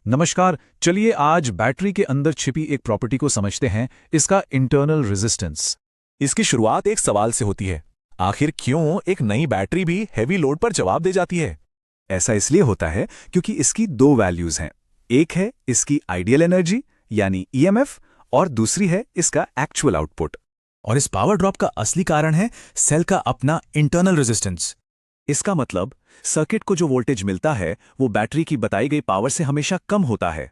नमस्कार। चलिए आज बैटरी के अंदर छिपी एक प्रॉपर्टी को समझते हैं, इसका इंटरनल रेजिस्टेंस। इसकी शुरुआत एक सवाल से होती है, आखिर क्यों एक नई बैटरी भी हैवी लोड पर जवाब दे जाती है। ऐसा इसलिए होता है क्योंकि इसकी दो वैल्यूज हैं। एक है इसकी आइडियल एनर्जी यानी ईएमएफ और दूसरी है इसका एक्चुअल आउटपुट। और इस पावर ड्रॉप का असली कारण है सेल का अपना इंटरनल रेजिस्टेंस। इसका मतलब सर्किट को जो वोल्टेज मिलता है वो बैटरी की बताई गई पावर से हमेशा कम होता है।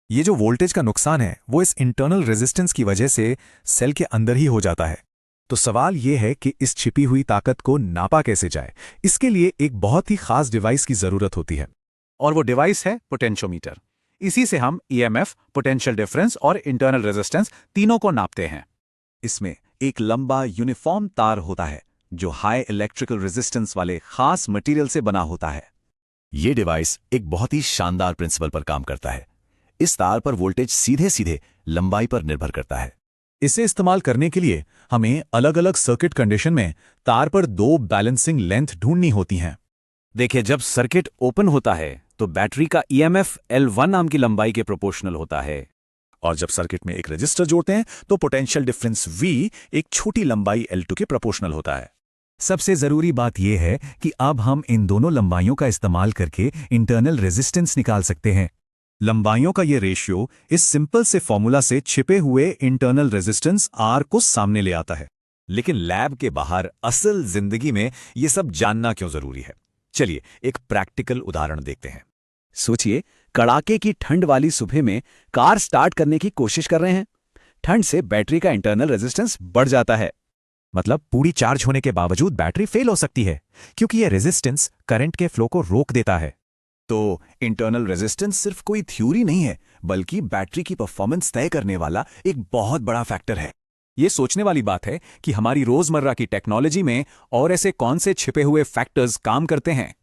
ये जो वोल्टेज का नुकसान है वो इस इंटरनल रेजिस्टेंस की वजह से सेल के अंदर ही हो जाता है। तो सवाल ये है कि इस छिपी हुई ताकत को नापा कैसे जाए। इसके लिए एक बहुत ही खास डिवाइस की जरूरत होती है और वो डिवाइस है पोटेंशियोमीटर। इसी से हम ईएमएफ, पोटेंशियल डिफरेंस और इंटरनल रेजिस्टेंस तीनों को नापते हैं। इसमें एक लंबा यूनिफॉर्म तार होता है जो हाई इलेक्ट्रिकल रेजिस्टेंस वाले खास मटेरियल से बना होता है। ये डिवाइस एक बहुत ही शानदार प्रिंसिपल पर काम करता है। इस तार पर वोल्टेज सीधे सीधे लंबाई पर निर्भर करता है। इसे इस्तेमाल करने के लिए हमें अलग अलग सर्किट कंडीशन में तार पर दो बैलेंसिंग लेंथ ढूंढनी होती हैं। देखिए, जब सर्किट ओपन होता है तो बैटरी का ईएमएफ L1 नाम की लंबाई के प्रोपोर्शनल होता है। और जब सर्किट में एक रेजिस्टर जोड़ते हैं तो पोटेंशियल डिफरेंस V एक छोटी लंबाई L2 के प्रोपोर्शनल होता है। सबसे जरूरी बात यह है कि अब हम इन दोनों लंबाइयों का इस्तेमाल करके इंटरनल रेजिस्टेंस निकाल सकते हैं। लंबाइयों का ये रेशियो इस सिंपल से फॉर्मूला से छिपे हुए इंटरनल रेजिस्टेंस R को सामने ले आता है। लेकिन लैब के बाहर असल जिंदगी में ये सब जानना क्यों जरूरी है? चलिए एक प्रैक्टिकल उदाहरण देखते हैं। सोचिए, कड़ाके की ठंड वाली सुबह में कार स्टार्ट करने की कोशिश कर रहे हैं। ठंड से बैटरी का इंटरनल रेजिस्टेंस बढ़ जाता है। मतलब पूरी चार्ज होने के बावजूद बैटरी फेल हो सकती है क्योंकि यह रेजिस्टेंस करंट के फ्लो को रोक देता है। तो इंटरनल रेजिस्टेंस सिर्फ कोई थ्योरी नहीं है, बल्कि बैटरी की परफॉर्मेंस तय करने वाला एक बहुत बड़ा फैक्टर है। ये सोचने वाली बात है कि हमारी रोजमर्रा की टेक्नोलॉजी में और ऐसे कौन से छिपे हुए फैक्टर्स काम करते हैं